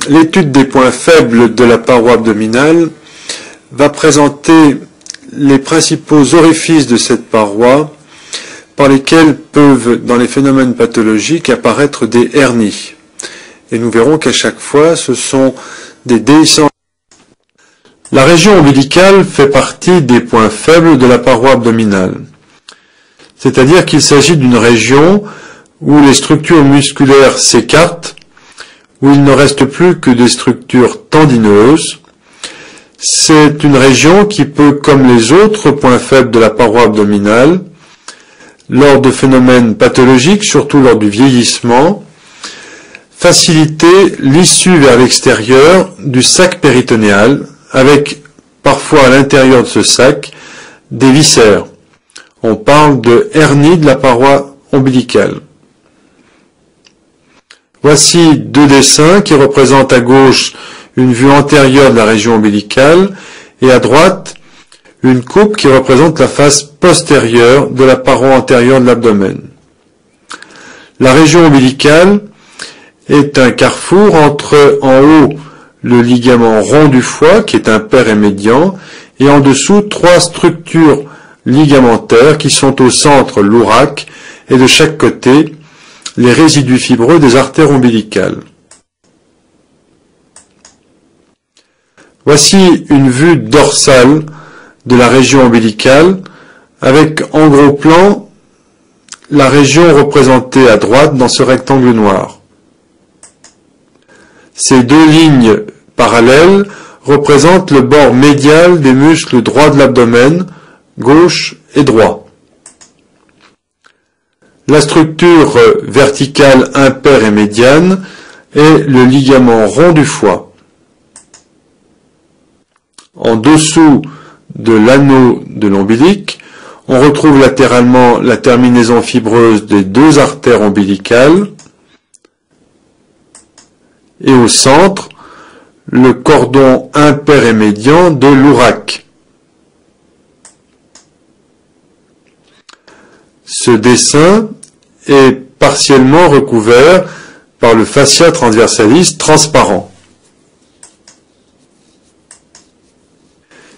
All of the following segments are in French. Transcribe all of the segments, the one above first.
l'étude des points faibles de la paroi abdominale va présenter les principaux orifices de cette paroi par lesquels peuvent, dans les phénomènes pathologiques, apparaître des hernies. Et nous verrons qu'à chaque fois, ce sont des déhiscences. La région ombilicale fait partie des points faibles de la paroi abdominale. C'est-à-dire qu'il s'agit d'une région où les structures musculaires s'écartent, où il ne reste plus que des structures tendineuses. C'est une région qui peut, comme les autres points faibles de la paroi abdominale, lors de phénomènes pathologiques, surtout lors du vieillissement, faciliter l'issue vers l'extérieur du sac péritonéal, avec parfois à l'intérieur de ce sac des viscères. On parle de hernie de la paroi ombilicale. Voici deux dessins qui représentent à gauche une vue antérieure de la région ombilicale et à droite une coupe qui représente la face postérieure de la paroi antérieure de l'abdomen. La région ombilicale est un carrefour entre en haut le ligament rond du foie qui est impair et médian et en dessous trois structures ligamentaires qui sont au centre l'ouraque et de chaque côté les résidus fibreux des artères ombilicales. Voici une vue dorsale de la région ombilicale avec en gros plan la région représentée à droite dans ce rectangle noir. Ces deux lignes parallèles représentent le bord médial des muscles droits de l'abdomen, gauche et droit. La structure verticale impaire et médiane est le ligament rond du foie. En dessous de l'anneau de l'ombilic, on retrouve latéralement la terminaison fibreuse des deux artères ombilicales et au centre, le cordon impair et médian de l'ouraque. Ce dessin est partiellement recouvert par le fascia transversalis transparent.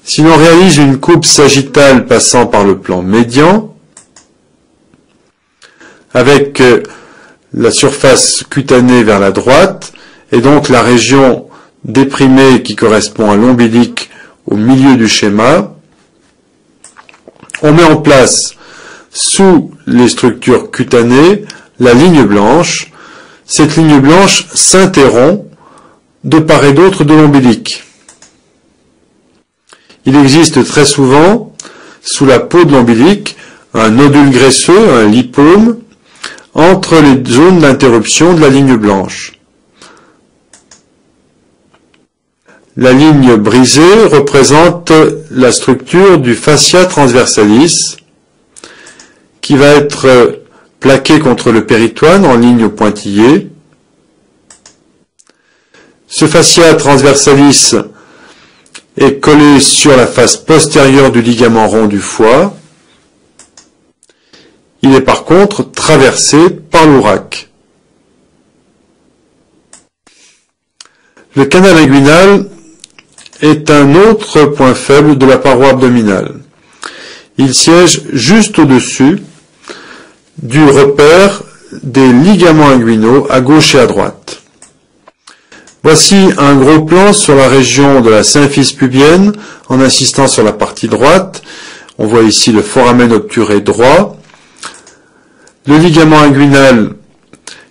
Si l'on réalise une coupe sagittale passant par le plan médian, avec la surface cutanée vers la droite, et donc la région déprimée qui correspond à l'ombilic au milieu du schéma, on met en place sous les structures cutanées la ligne blanche. Cette ligne blanche s'interrompt de part et d'autre de l'ombilic. Il existe très souvent, sous la peau de l'ombilic, un nodule graisseux, un lipome, entre les zones d'interruption de la ligne blanche. La ligne brisée représente la structure du fascia transversalis, qui va être plaqué contre le péritoine en ligne pointillée. Ce fascia transversalis est collé sur la face postérieure du ligament rond du foie. Il est par contre traversé par l'ouraque. Le canal inguinal est un autre point faible de la paroi abdominale. Il siège juste au-dessus du repère des ligaments inguinaux à gauche et à droite. Voici un gros plan sur la région de la symphyse pubienne en insistant sur la partie droite. On voit ici le foramen obturé droit, le ligament inguinal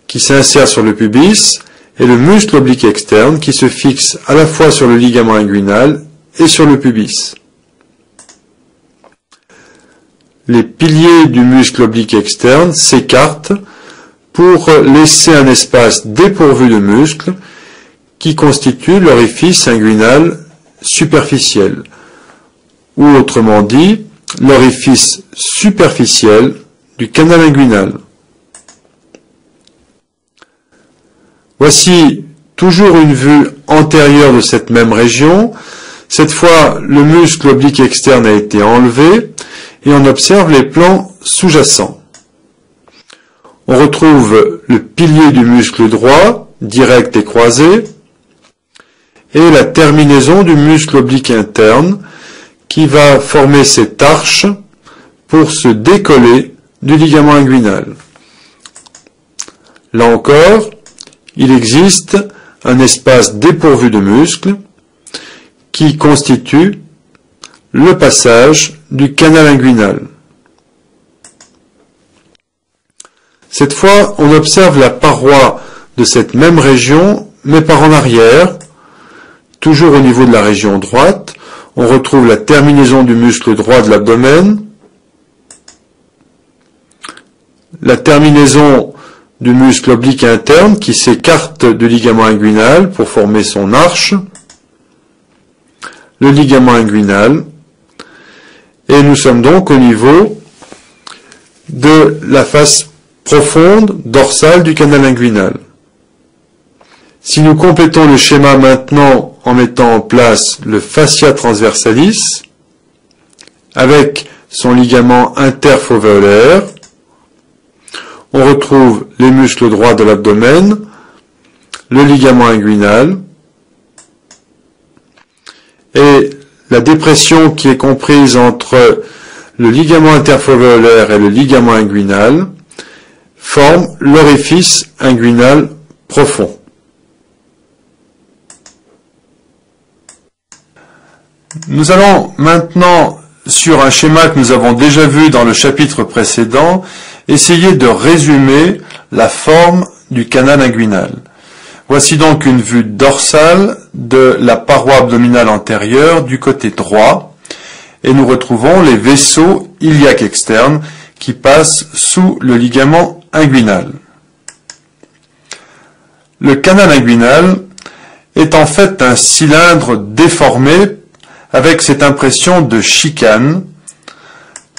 qui s'insère sur le pubis et le muscle oblique externe qui se fixe à la fois sur le ligament inguinal et sur le pubis. Les piliers du muscle oblique externe s'écartent pour laisser un espace dépourvu de muscle qui constitue l'orifice inguinal superficiel, ou autrement dit, l'orifice superficiel du canal inguinal. Voici toujours une vue antérieure de cette même région. Cette fois, le muscle oblique externe a été enlevé et on observe les plans sous-jacents. On retrouve le pilier du muscle droit, direct et croisé, et la terminaison du muscle oblique interne qui va former cette arche pour se décoller du ligament inguinal. Là encore, il existe un espace dépourvu de muscles qui constitue le passage du canal inguinal. Cette fois, on observe la paroi de cette même région, mais par en arrière, toujours au niveau de la région droite. On retrouve la terminaison du muscle droit de l'abdomen, la terminaison du muscle oblique interne qui s'écarte du ligament inguinal pour former son arche, le ligament inguinal, et nous sommes donc au niveau de la face profonde dorsale du canal inguinal. Si nous complétons le schéma maintenant en mettant en place le fascia transversalis avec son ligament interfovéolaire, on retrouve les muscles droits de l'abdomen, le ligament inguinal et la dépression qui est comprise entre le ligament interfovéolaire et le ligament inguinal forme l'orifice inguinal profond. Nous allons maintenant, sur un schéma que nous avons déjà vu dans le chapitre précédent, essayer de résumer la forme du canal inguinal. Voici donc une vue dorsale de la paroi abdominale antérieure du côté droit, et nous retrouvons les vaisseaux iliaques externes qui passent sous le ligament inguinal. Le canal inguinal est en fait un cylindre déformé avec cette impression de chicane,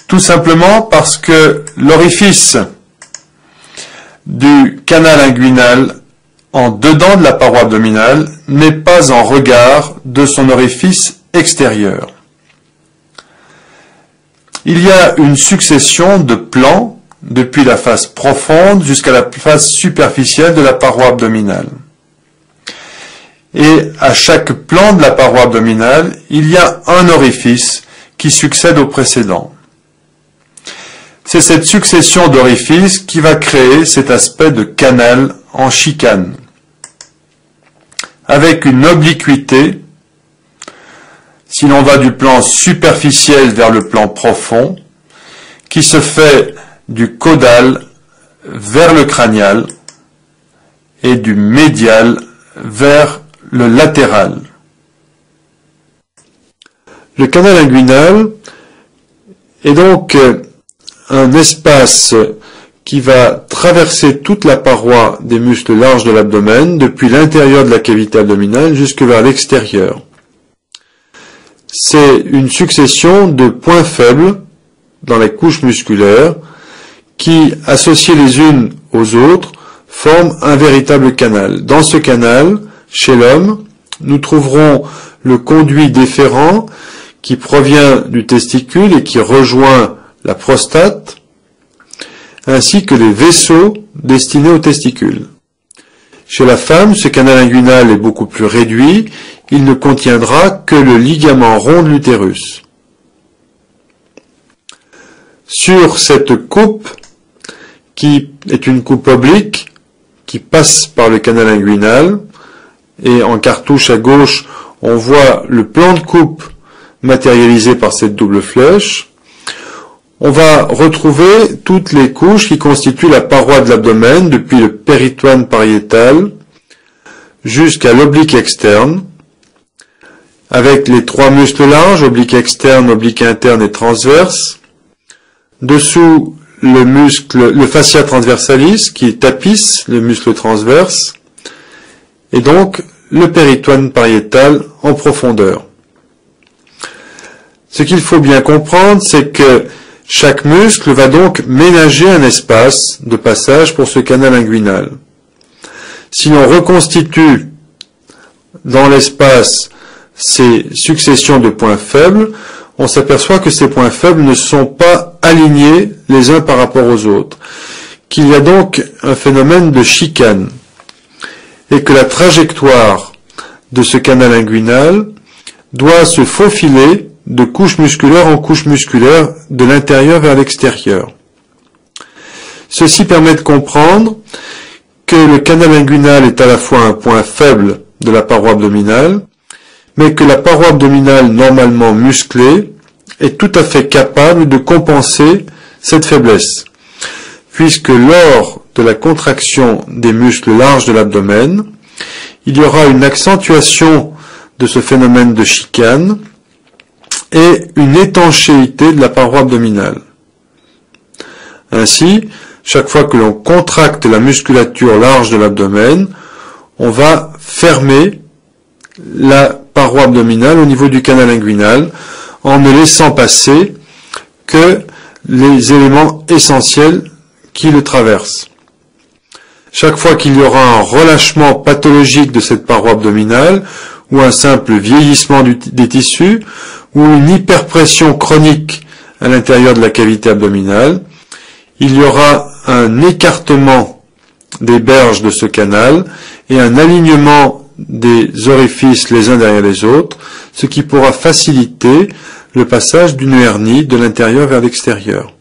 tout simplement parce que l'orifice du canal inguinal en dedans de la paroi abdominale n'est pas en regard de son orifice extérieur. Il y a une succession de plans depuis la face profonde jusqu'à la face superficielle de la paroi abdominale. Et à chaque plan de la paroi abdominale, il y a un orifice qui succède au précédent. C'est cette succession d'orifices qui va créer cet aspect de canal en chicane, avec une obliquité, si l'on va du plan superficiel vers le plan profond, qui se fait du caudal vers le crânial et du médial vers le latéral. Le canal inguinal est donc un espace qui va traverser toute la paroi des muscles larges de l'abdomen, depuis l'intérieur de la cavité abdominale jusque vers l'extérieur. C'est une succession de points faibles dans les couches musculaires qui, associées les unes aux autres, forment un véritable canal. Dans ce canal, chez l'homme, nous trouverons le conduit déférent qui provient du testicule et qui rejoint la prostate, ainsi que les vaisseaux destinés aux testicules. Chez la femme, ce canal inguinal est beaucoup plus réduit, il ne contiendra que le ligament rond de l'utérus. Sur cette coupe, qui est une coupe oblique, qui passe par le canal inguinal, et en cartouche à gauche, on voit le plan de coupe matérialisé par cette double flèche. On va retrouver toutes les couches qui constituent la paroi de l'abdomen, depuis le péritoine pariétal jusqu'à l'oblique externe, avec les trois muscles larges, oblique externe, oblique interne et transverse. Dessous, le fascia transversalis qui tapisse le muscle transverse, et donc le péritoine pariétal en profondeur. Ce qu'il faut bien comprendre, c'est que chaque muscle va donc ménager un espace de passage pour ce canal inguinal. Si l'on reconstitue dans l'espace ces successions de points faibles, on s'aperçoit que ces points faibles ne sont pas alignés les uns par rapport aux autres, qu'il y a donc un phénomène de chicane, et que la trajectoire de ce canal inguinal doit se faufiler de couche musculaire en couche musculaire de l'intérieur vers l'extérieur. Ceci permet de comprendre que le canal inguinal est à la fois un point faible de la paroi abdominale, mais que la paroi abdominale normalement musclée est tout à fait capable de compenser cette faiblesse, puisque lors de la contraction des muscles larges de l'abdomen, il y aura une accentuation de ce phénomène de chicane et une étanchéité de la paroi abdominale. Ainsi, chaque fois que l'on contracte la musculature large de l'abdomen, on va fermer la paroi abdominale au niveau du canal inguinal en ne laissant passer que les éléments essentiels qui le traversent. Chaque fois qu'il y aura un relâchement pathologique de cette paroi abdominale, ou un simple vieillissement des tissus, ou une hyperpression chronique à l'intérieur de la cavité abdominale, il y aura un écartement des berges de ce canal et un alignement des orifices les uns derrière les autres, ce qui pourra faciliter le passage d'une hernie de l'intérieur vers l'extérieur.